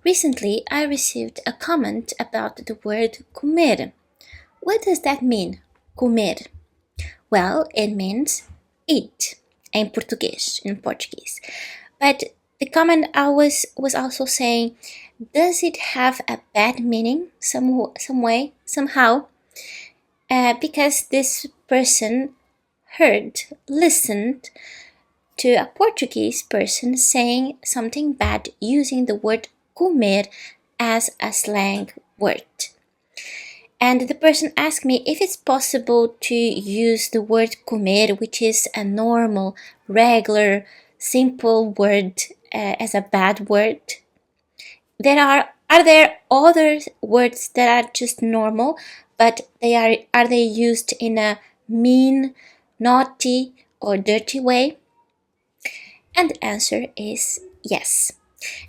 Recently, I received a comment about the word comer. What does that mean, comer? Well, it means eat in Portuguese. But the comment I was also saying, does it have a bad meaning some way, somehow? Because this person listened to a Portuguese person saying something bad using the word comer as a slang word. And the person asked me if it's possible to use the word comer, which is a normal, regular, simple word, as a bad word. Are there other words that are just normal, but are they used in a mean, naughty, or dirty way? And the answer is yes.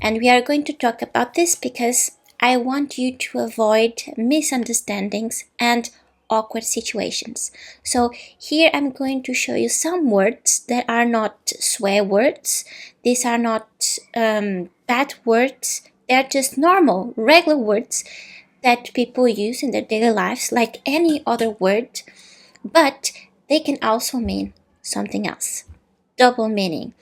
And we are going to talk about this because I want you to avoid misunderstandings and awkward situations. So here I'm going to show you some words that are not swear words. These are not bad words. They're just normal, regular words that people use in their daily lives like any other word, but they can also mean something else. Double meaning.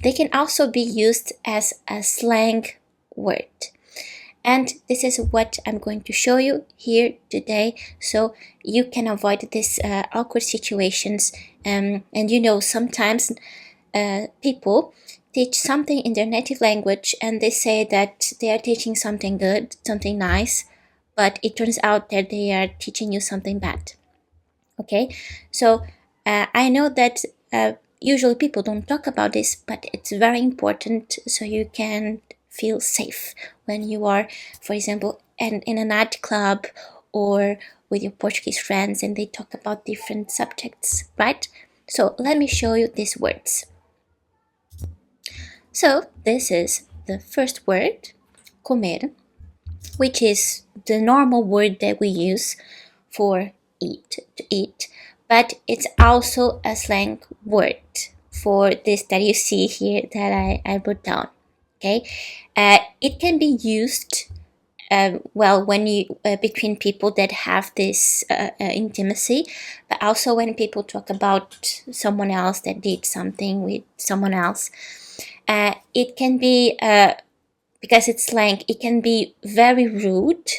They can also be used as a slang word. And this is what I'm going to show you here today so you can avoid these awkward situations. And sometimes people teach something in their native language and they say that they are teaching something good, something nice, but it turns out that they are teaching you something bad. Okay, so I know that usually people don't talk about this, but it's very important so you can feel safe when you are, for example, in a nightclub or with your Portuguese friends and they talk about different subjects, right? So let me show you these words. So this is the first word, comer, which is the normal word that we use for to eat, but it's also a slang word for this that you see here that I wrote down. Okay, it can be used when you between people that have this intimacy, but also when people talk about someone else that did something with someone else. It can be because it's slang. It can be very rude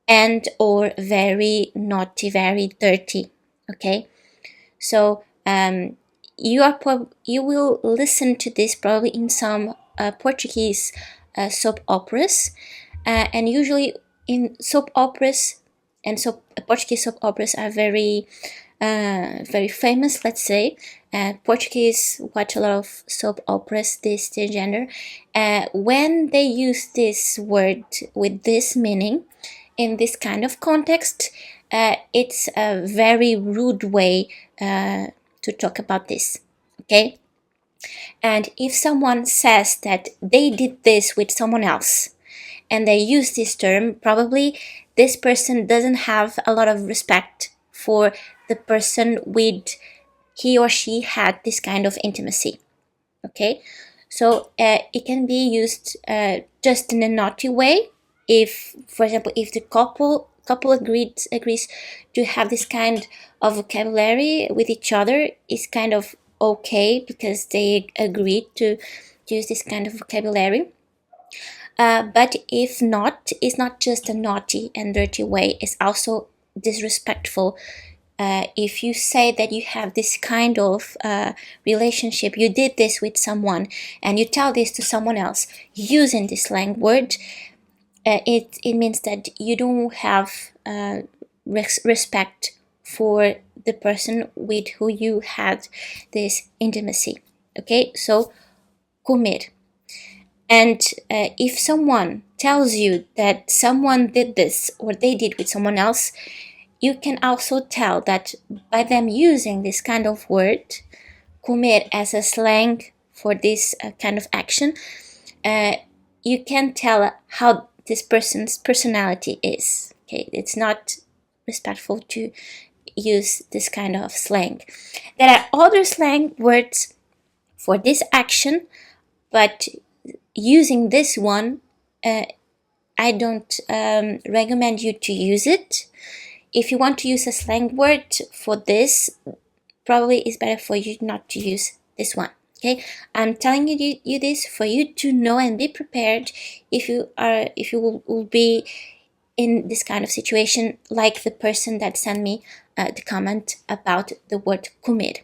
and or very naughty, very dirty. Okay, so you will listen to this probably in some Portuguese soap operas, and usually in soap operas and Portuguese soap operas are very famous. Let's say Portuguese watch a lot of soap operas this gender. When they use this word with this meaning in this kind of context, it's a very rude way to talk about this. Okay, and if someone says that they did this with someone else and they use this term, probably this person doesn't have a lot of respect for the person with he or she had this kind of intimacy. Okay, so it can be used just in a naughty way. If, for example, if the couple agrees to have this kind of vocabulary with each other, is kind of okay because they agreed to use this kind of vocabulary. But if not, it's not just a naughty and dirty way, it's also disrespectful. If you say that you have this kind of relationship, you did this with someone, and you tell this to someone else using this slang word, it means that you don't have respect for the person with who you had this intimacy. Okay, so comer. And if someone tells you that someone did this or they did with someone else, you can also tell that by them using this kind of word, comer, as a slang for this kind of action, you can tell how this person's personality is. Okay, it's not respectful to use this kind of slang. There are other slang words for this action, but using this one I don't recommend you to use it. If you want to use a slang word for this, probably it's better for you not to use this one. Okay, I'm telling you this for you to know and be prepared if you will be in this kind of situation, like the person that sent me the comment about the word comer,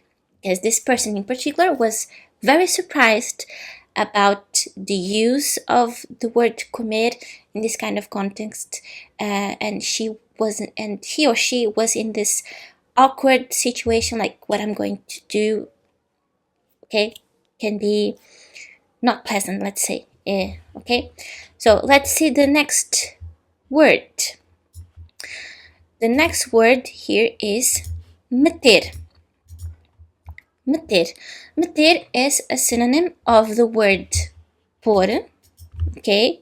because this person in particular was very surprised about the use of the word comer in this kind of context, and he or she was in this awkward situation, like what I'm going to do, okay, can be not pleasant, let's say. Okay, so let's see the next word. The next word here is meter. Meter. Meter is a synonym of the word pôr, okay,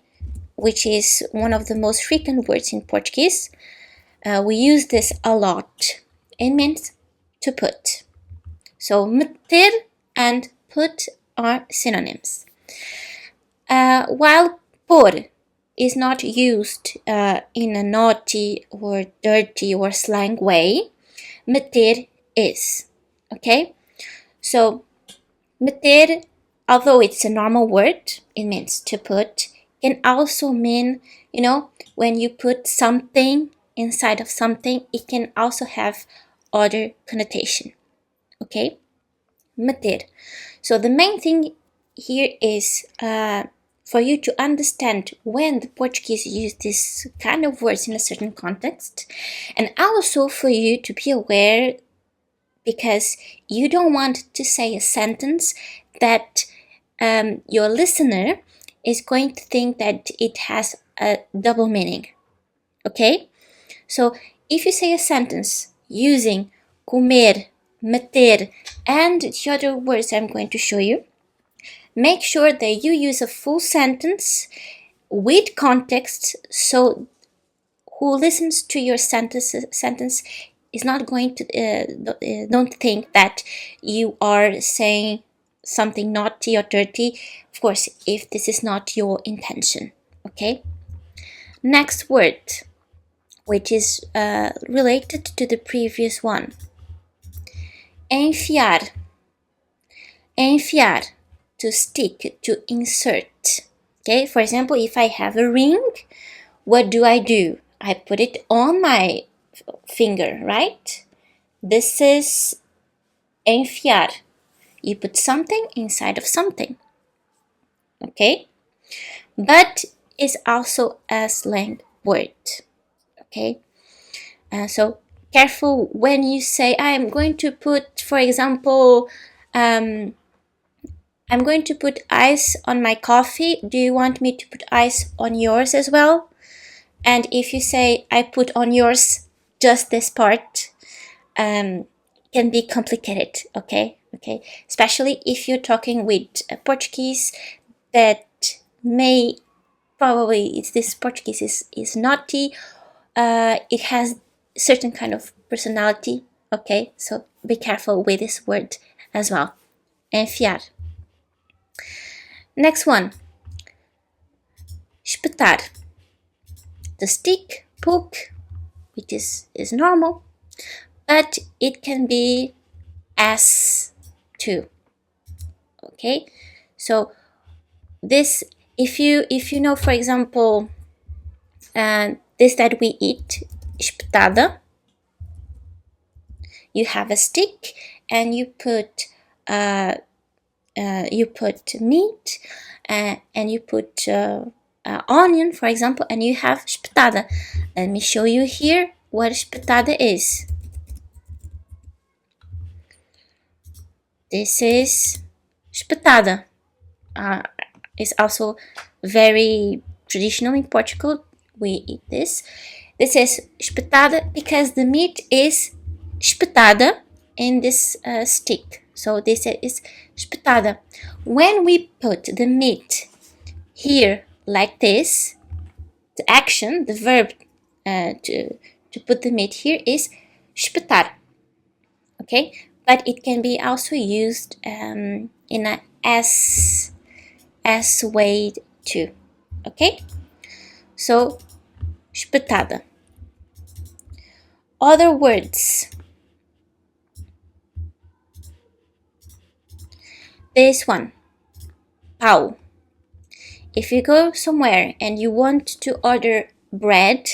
which is one of the most frequent words in Portuguese. We use this a lot. It means to put. So meter and put are synonyms. While pôr is not used in a naughty or dirty or slang way, meter is. Okay? So, meter, although it's a normal word, it means to put, can also mean, when you put something inside of something, it can also have other connotation. Okay? Meter. So the main thing here is for you to understand when the Portuguese use this kind of words in a certain context, and also for you to be aware, because you don't want to say a sentence that your listener is going to think that it has a double meaning. Okay? So if you say a sentence using comer, meter, and the other words I'm going to show you, make sure that you use a full sentence with context, so who listens to your sentence is not going to don't think that you are saying something naughty or dirty, of course, if this is not your intention. Okay? Next word, which is related to the previous one. Enfiar. Enfiar, to stick, to insert. Okay, for example, if I have a ring, what do? I put it on my finger, right? This is enfiar. You put something inside of something. Okay? But it's also a slang word. Okay? So careful when you say, I'm going to put, for example, I'm going to put ice on my coffee. Do you want me to put ice on yours as well? And if you say, I put on yours just this part, can be complicated, okay? Okay, especially if you're talking with a Portuguese that may probably, this Portuguese is naughty. It has certain kind of personality, okay? So be careful with this word as well. Enfiar. Next one. Espetar. The stick, poke, which is normal, but it can be as too. Okay? So this, if you know, for example, this that we eat, espetada, you have a stick and you put meat and you put onion, for example, and you have espetada. Let me show you here what espetada is. This is espetada. It's also very traditional in Portugal. We eat this. This is espetada because the meat is espetada in this stick. So this is espetada. When we put the meat here like this, the action, the verb to put the meat here is espetar. Okay, but it can be also used in a as way too. Okay, So, espetada. Other words. This one, pau. If you go somewhere and you want to order bread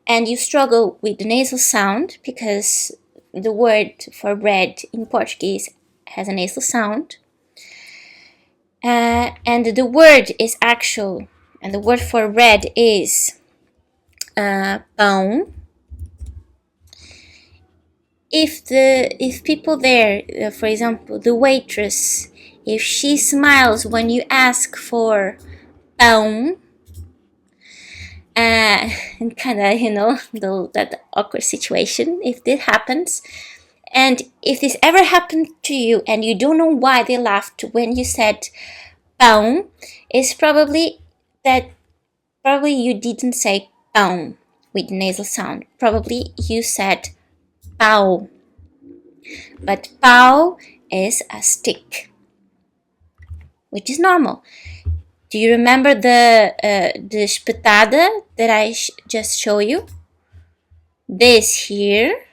and you struggle with the nasal sound because the word for bread in Portuguese has a nasal sound, and the word is actual, and the word for bread is pão. If people there, for example, the waitress, if she smiles when you ask for pão, and kind of, that awkward situation, if this happens, and if this ever happened to you and you don't know why they laughed when you said pão, it's probably you didn't say pão with nasal sound. Probably you said pau. But pau is a stick, which is normal. Do you remember the espetada that I just showed you? This here,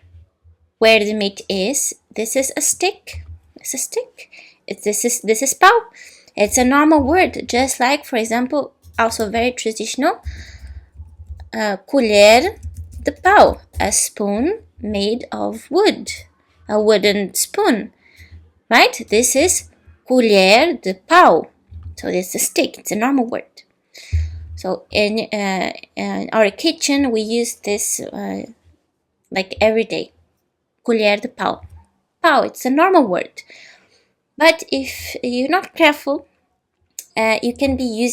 where the meat is, this is a stick. It's a stick. This is pau. It's a normal word, just like, for example, also very traditional, colher de pau, a spoon made of wood, a wooden spoon, right? This is colher de pau. So it's a stick. It's a normal word. So in our kitchen, we use this like every day. Colher de pau. Pau, it's a normal word. But if you're not careful, you can be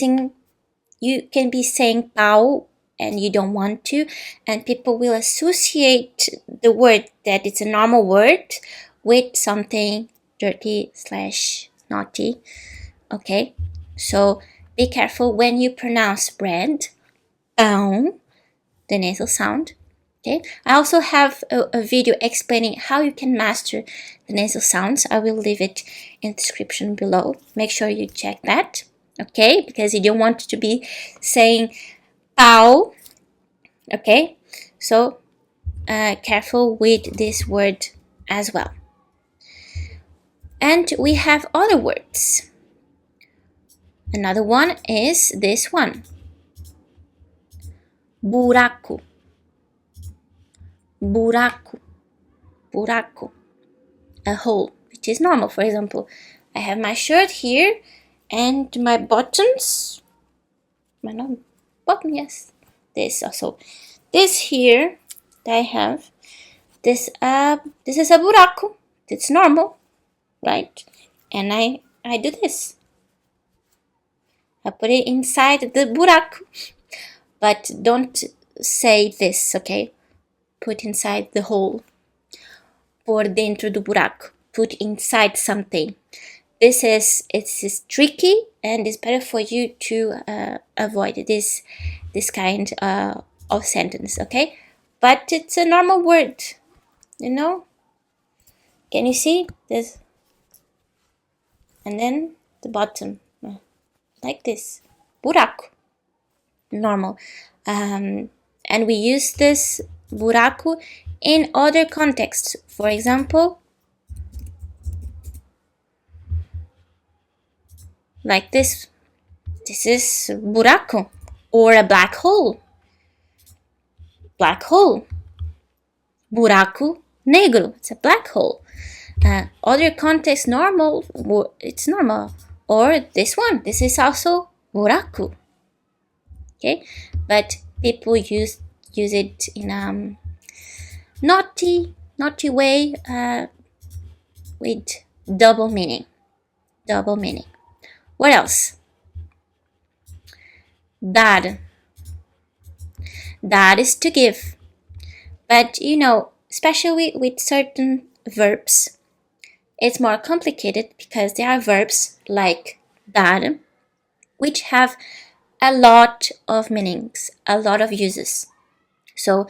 saying pau and you don't want to, and people will associate the word that it's a normal word with something dirty / naughty. Okay, so be careful when you pronounce bread, pão, the nasal sound. Okay, I also have a video explaining how you can master the nasal sounds. I will leave it in the description below. Make sure you check that. Okay, because you don't want to be saying pau. Okay, so careful with this word as well. And we have other words. Another one is this one, buraco. Buraco. Buraco. A hole, which is normal. For example, I have my shirt here and my buttons. Yes. This also. This here that I have, this is a buraco. It's normal, right? And I do this. I put it inside the buraco. But don't say this, okay? Put inside the hole. Por dentro do buraco. Put inside something. It's tricky, and it's better for you to avoid this kind of sentence, okay? But it's a normal word, you know? Can you see this? And then the bottom, like this. Buraco. Normal. And we use this buraco in other contexts. For example, like this. This is buraco, or a black hole. Black hole. Buraco negro. It's a black hole. Other context, normal. It's normal. Or this one. This is also buraco. Okay, but people use it in a naughty way, with double meaning. What else? Dar. Dar is to give, but especially with certain verbs, it's more complicated because there are verbs like dar, which have a lot of meanings, a lot of uses. So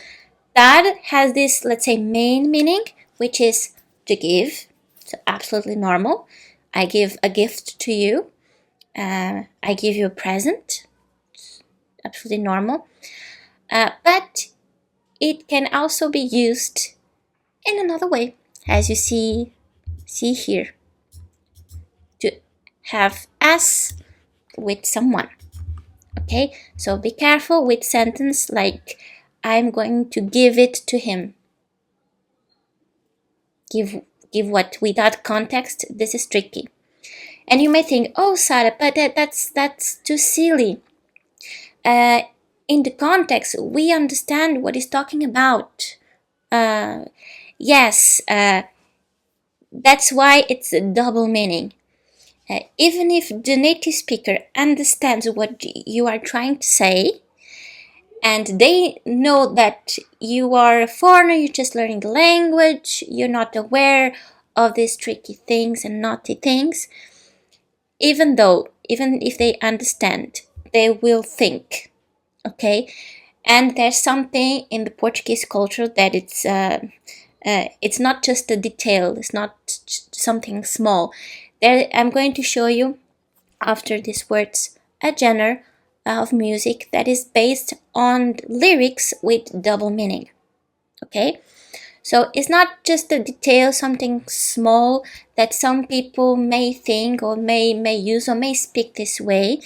dar has this, let's say, main meaning, which is to give. So absolutely normal. I give a gift to you. I give you a present. absolutely normal. But it can also be used in another way, as you see here, to have as with someone. Okay, so be careful with sentence like I'm going to give it to him. Give what without context. This is tricky. And you may think, oh, Sara, but that's too silly. In the context, we understand what he's talking about. Yes, that's why it's a double meaning. Even if the native speaker understands what you are trying to say, and they know that you are a foreigner, you're just learning the language, you're not aware of these tricky things and naughty things, even if they understand, they will think, okay? And there's something in the Portuguese culture that it's not just a detail, it's not something small. I'm going to show you after these words a genre of music that is based on lyrics with double meaning. Okay, so it's not just a detail, something small that some people may think or may use or may speak this way.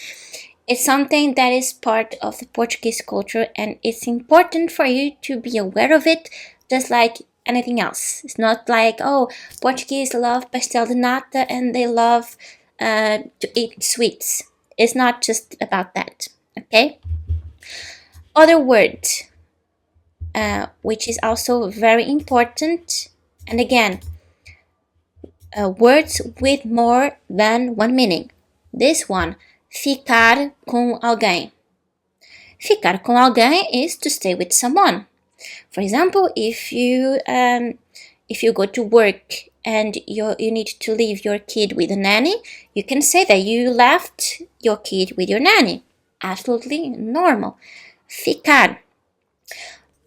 It's something that is part of the Portuguese culture, and it's important for you to be aware of it, just like anything else. It's not like, oh, Portuguese love pastel de nata and they love to eat sweets. It's not just about that, okay? Other word, which is also very important, and again, words with more than one meaning. This one, ficar com alguém. Ficar com alguém is to stay with someone. For example, if you go to work and you need to leave your kid with a nanny, you can say that you left your kid with your nanny. Absolutely normal. Ficar.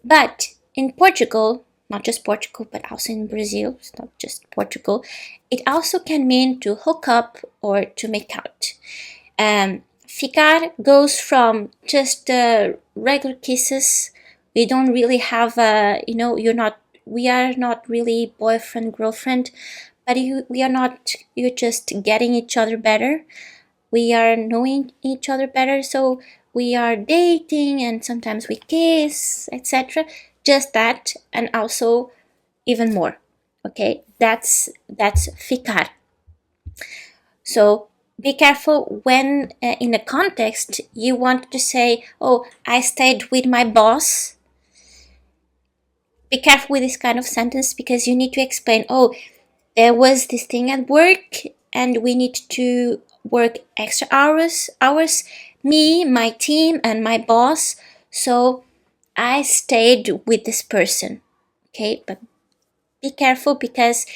But in Portugal, not just Portugal, but also in Brazil, it's not just Portugal, it also can mean to hook up or to make out. Ficar goes from just regular kisses. We don't really have we are not really boyfriend, girlfriend, but you're just getting each other better. We are knowing each other better, so we are dating and sometimes we kiss, etc. Just that, and also even more. Okay, that's ficar. So be careful when in a context you want to say, oh, I stayed with my boss. Be careful with this kind of sentence because you need to explain, oh, there was this thing at work and we need to work extra hours, me, my team, and my boss, so I stayed with this person. Okay, but be careful because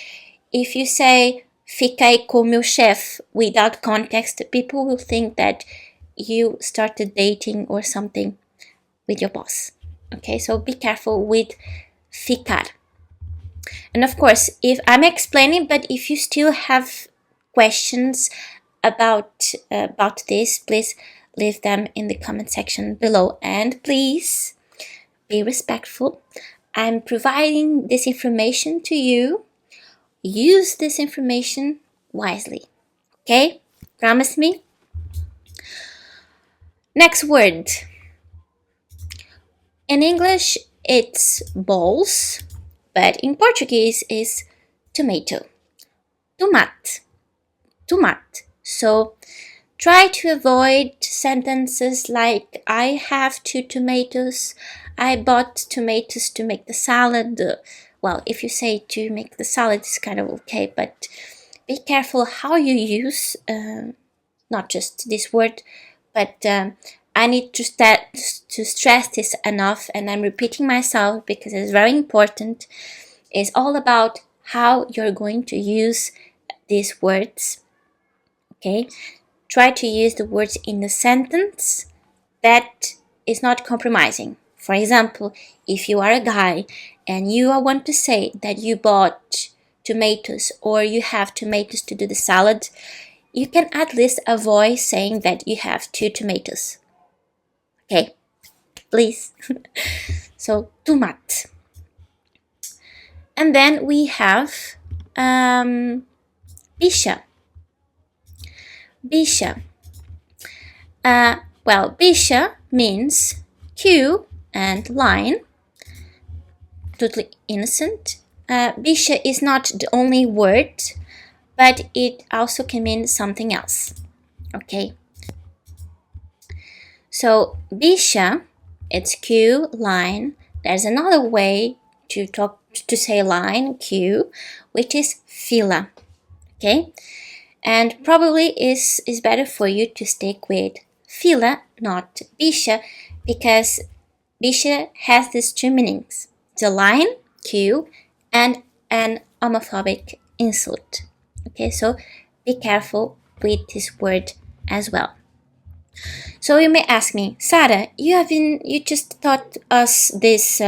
if you say fiquei com meu chefe without context, people will think that you started dating or something with your boss. Okay, so be careful with ficar. And of course, if I'm explaining, but if you still have questions about this, please leave them in the comment section below. And please be respectful. I'm providing this information to you. Use this information wisely. Okay? Promise me? Next word. In English, it's balls, but in Portuguese is tomato. Tomate. Tomate. So try to avoid sentences like I have 2 tomatoes, I bought tomatoes to make the salad. Well, if you say to make the salad, it's kind of okay, but be careful how you use not just this word, but I need to stress this enough, and I'm repeating myself because it's very important. It's all about how you're going to use these words. Okay, try to use the words in a sentence that is not compromising. For example, if you are a guy and you want to say that you bought tomatoes or you have tomatoes to do the salad, you can at least avoid saying that you have 2 tomatoes. Okay, please. So, tomate. And then we have bicha. Bicha. Well, bicha means queue and line. Totally innocent. Bicha is not the only word, but it also can mean something else. Okay. So bicha, it's queue, line. There's another way to say line, queue, which is fila. Okay. And probably is better for you to stick with fila, not bicha, because bicha has these two meanings: the line, queue, and an homophobic insult. Okay, so be careful with this word as well. So you may ask me, Sara, you just taught us these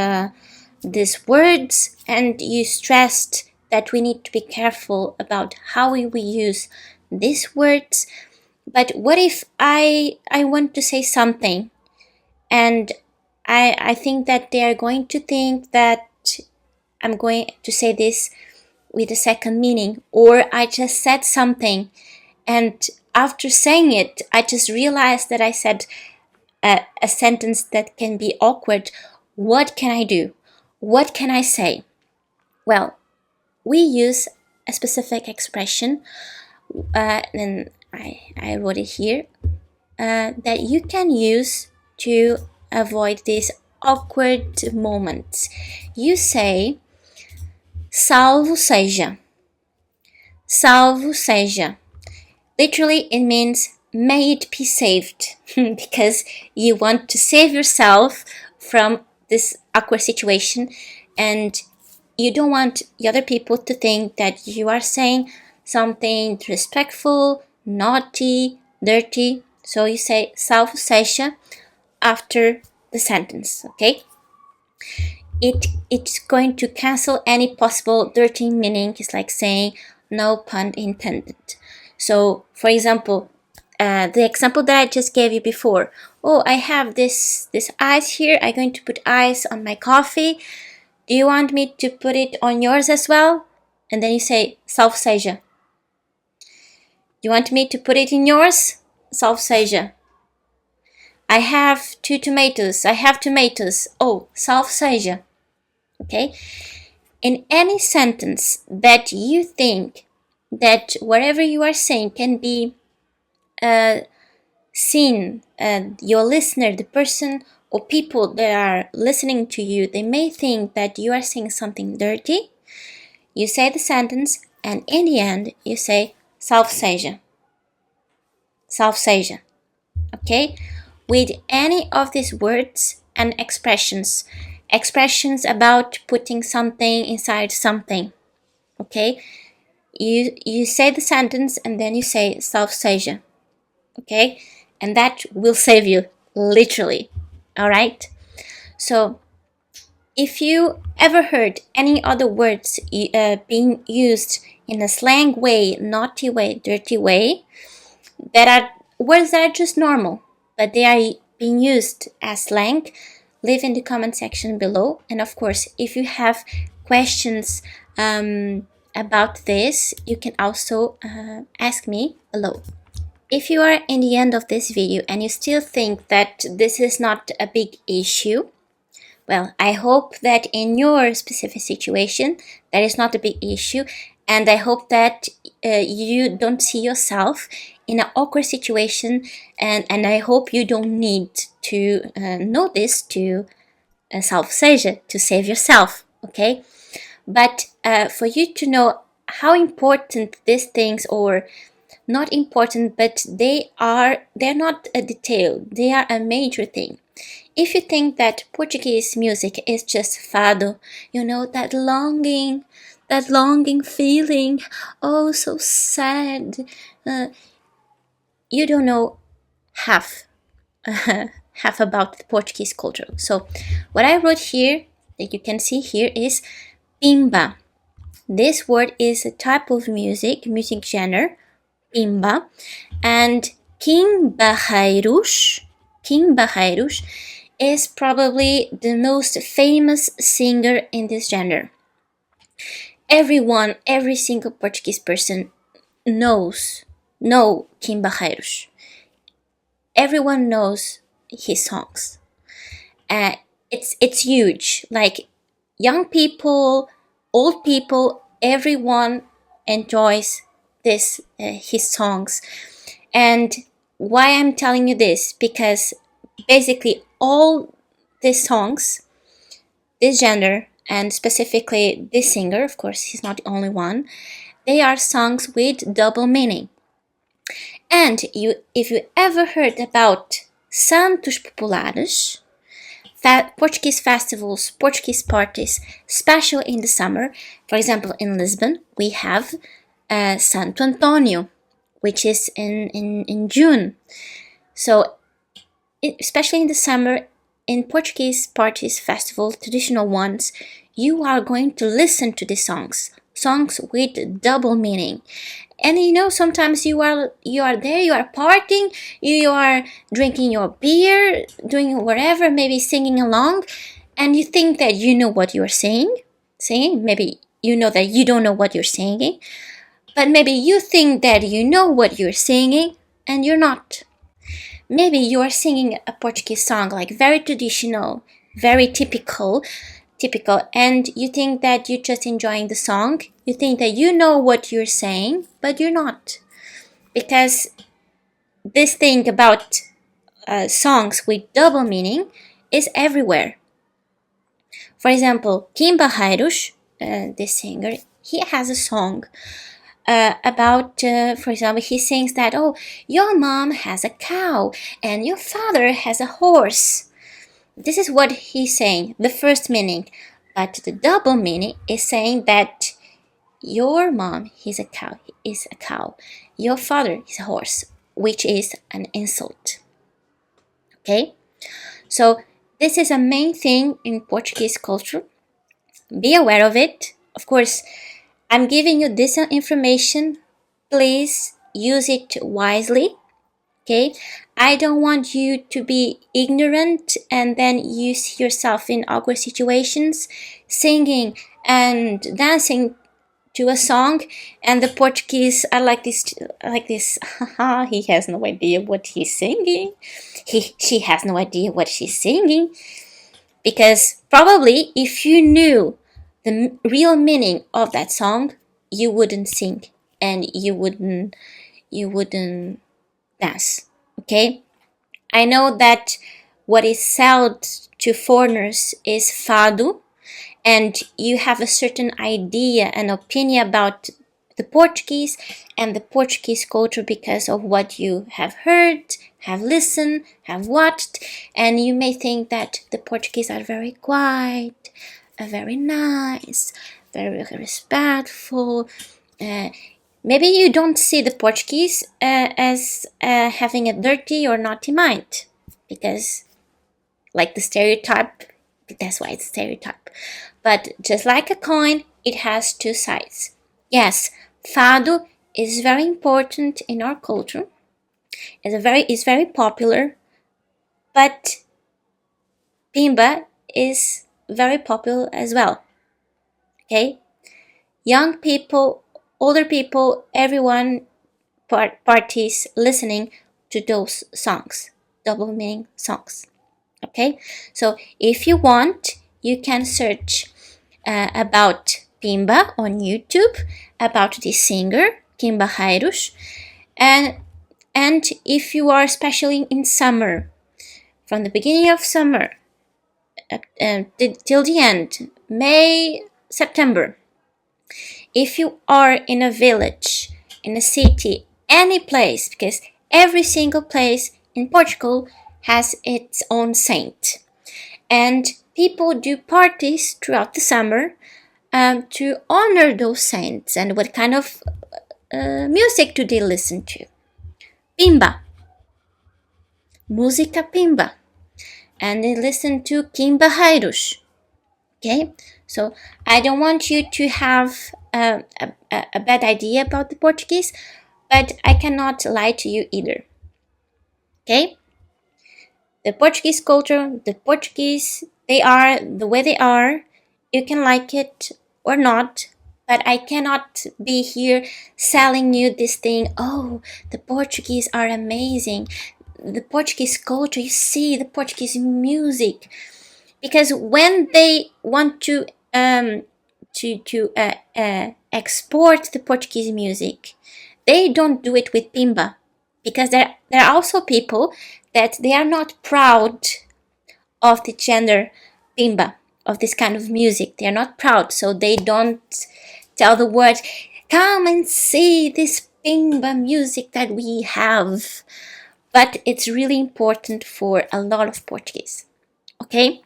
words, and you stressed that we need to be careful about how we use these words. But what if I want to say something, and I think that they are going to think that I'm going to say this with a second meaning, or I just said something, and after saying it, I just realized that I said a sentence that can be awkward. What can I do? What can I say? Well, we use a specific expression, and I wrote it here, that you can use to avoid these awkward moments. You say, salvo seja. Salvo seja. Literally, it means may it be saved, because you want to save yourself from this awkward situation, and you don't want the other people to think that you are saying something disrespectful, naughty, dirty. So you say salvo seja after the sentence, okay? It's going to cancel any possible dirty meaning. It's like saying no pun intended. So, for example, the example that I just gave you before. Oh, I have this ice here. I'm going to put ice on my coffee. Do you want me to put it on yours as well? And then you say, salvo seja. Do you want me to put it in yours? Salvo seja. I have 2 tomatoes. I have tomatoes. Oh, salvo seja. Okay? In any sentence that you think that whatever you are saying can be seen, your listener, the person or people that are listening to you, they may think that you are saying something dirty. You say the sentence, and in the end, you say salvo seja. Salvo seja. Okay? With any of these words and expressions about putting something inside something. Okay? You say the sentence, and then you say salvo seja. Okay? And that will save you, literally. Alright? So, if you ever heard any other words being used in a slang way, naughty way, dirty way, that are words that are just normal, but they are being used as slang, leave in the comment section below. And of course, if you have questions about this, you can also ask me below. If you are in the end of this video and you still think that this is not a big issue, well, I hope that in your specific situation, that is not a big issue, and I hope that you don't see yourself in an awkward situation, and I hope you don't need to know this to salvo seja, to save yourself, okay? But for you to know how important these things, or not important, but they're not a detail, they are a major thing. If you think that Portuguese music is just fado, you know, that longing feeling, oh, so sad, you don't know half about the Portuguese culture. So what I wrote here, that you can see here, is pimba. This word is a type of music genre, pimba, and king barreiros is probably the most famous singer in this genre. Every single Portuguese person know Kim Barreiros. Everyone knows his songs. Uh, it's huge. Like young people, old people, everyone enjoys his songs. And why I'm telling you this? Because basically all these songs, this genre, and specifically this singer, of course he's not the only one, they are songs with double meaning. And if you ever heard about Santos Populares, Portuguese festivals, Portuguese parties, especially in the summer, for example in Lisbon, we have Santo Antonio, which is in June. So especially in the summer, in Portuguese parties, festivals, traditional ones, you are going to listen to the songs with double meaning. And sometimes you are there, you are partying, you are drinking your beer, doing whatever, maybe singing along, and you think that you know what you're singing. Maybe you know that you don't know what you're singing, but maybe you think that you know what you're singing, and you're not. Maybe you are singing a Portuguese song, like very traditional, very typical, and you think that you're just enjoying the song. You think that you know what you're saying, but you're not. Because this thing about songs with double meaning is everywhere. For example, Kim Barreiros, this singer, he has a song about, for example, he sings that, oh, your mom has a cow and your father has a horse. This is what he's saying, the first meaning. But the double meaning is saying that your mom is a cow. Your father is a horse, which is an insult. Okay? So this is a main thing in Portuguese culture. Be aware of it. Of course, I'm giving you this information. Please use it wisely. Okay? I don't want you to be ignorant and then you see yourself in awkward situations singing and dancing to a song, and the Portuguese are like this. He has no idea what he's singing. She has no idea what she's singing. Because probably if you knew the real meaning of that song, you wouldn't sing and you wouldn't dance. Okay? I know that what is sold to foreigners is fado, and you have a certain idea and opinion about the Portuguese and the Portuguese culture because of what you have heard, have listened, have watched, and you may think that the Portuguese are very quiet, very nice, very respectful. Maybe you don't see the Portuguese as having a dirty or naughty mind, because like the stereotype, that's why it's stereotype. But just like a coin, it has two sides. Yes, fado is very important in our culture. It's very popular, but pimba is very popular as well. Okay, young people, older people, everyone parties listening to those songs, double meaning songs. Okay, so if you want, you can search about Pimba on YouTube, about this singer, Kim Barreiros, and if you are especially in summer, from the beginning of summer till the end, May, September, if you are in a village, in a city, any place, because every single place in Portugal has its own saint, and people do parties throughout the summer to honor those saints. And what kind of music do they listen to? Pimba, música pimba, and they listen to Kim Barreiros. Okay, so I don't want you to have a bad idea about the Portuguese, but I cannot lie to you either. Okay, The Portuguese culture, the Portuguese, they are the way they are. You can like it or not, but I cannot be here selling you this thing. Oh, the Portuguese are amazing. The Portuguese culture, you see, the Portuguese music. Because when they want to export the Portuguese music, they don't do it with pimba, because there are also people that they are not proud of the gender pimba, of this kind of music. They are not proud, so they don't tell the world, come and see this pimba music that we have. But it's really important for a lot of Portuguese. Okay?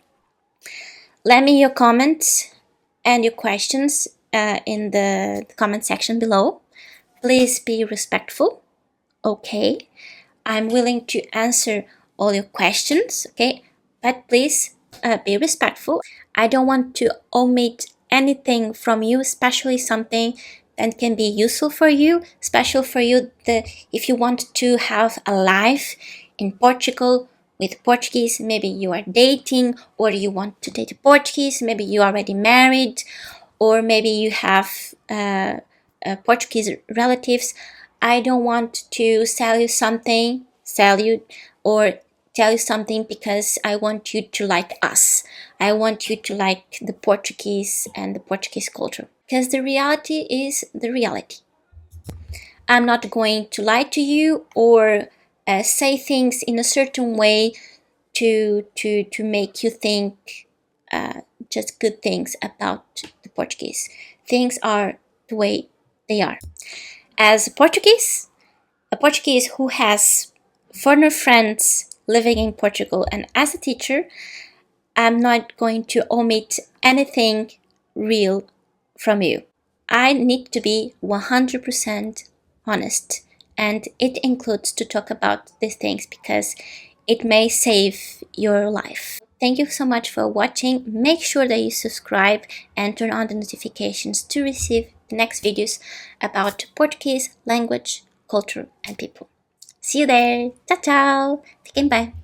Let me your comments and your questions in the comment section below. Please be respectful. Okay? I'm willing to answer all your questions, okay? But please be respectful. I don't want to omit anything from you, especially something that can be useful for you, special for you. If you want to have a life in Portugal with Portuguese, maybe you are dating, or you want to date Portuguese, maybe you are already married, or maybe you have Portuguese relatives. I don't want to sell you or tell you something because I want you to like us. I want you to like the Portuguese and the Portuguese culture. Because the reality is the reality. I'm not going to lie to you or say things in a certain way to make you think just good things about the Portuguese. Things are the way they are. As a Portuguese who has foreigner friends living in Portugal, and as a teacher, I'm not going to omit anything real from you. I need to be 100% honest, and it includes to talk about these things because it may save your life. Thank you so much for watching. Make sure that you subscribe and turn on the notifications to receive the next videos about Portuguese language, culture, and people. See you there. Ciao, ciao. Fiquem bem.